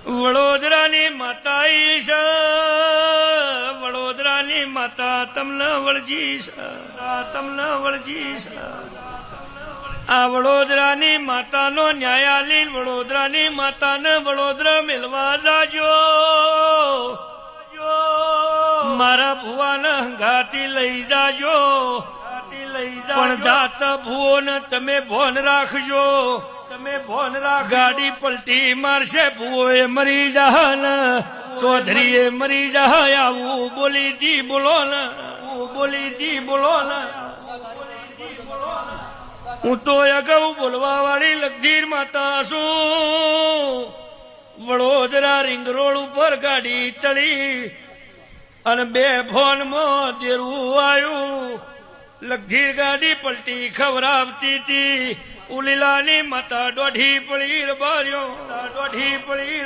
વડોદરાની માતા ઈશ, વડોદરાની માતા તમને વળજીશ, તમને વળજીશ. આ વડોદરાની માતાનો ન્યાયાલી વડોદરાની માતાને વડોદરા મિલવા જાજો. મારા ભુવાને હંગાતી લઈ જાજો. પણ જાત ભુવોને તમે ભોન રાખજો, તમે ભોન રાખ. ગાડી પલટી મારશે ભુવોએ મરી જાહન, ચૌધરીએ મરી જાય. આવું બોલીથી બોલો ને, બોલીથી બોલો ને. હું તો અગાઉ બોલવા વાળી લગધીર માતા છું. વડોદરા રિંગ રોડ ઉપર ગાડી ચડી અને બે ફોનમાં દેરું આવ્યું. લગધીર ગાડી પલટી ખવરાવતી હતી. ઉલીલાની માતા દોઢી પડી બાર્યો, દોઢી પડી.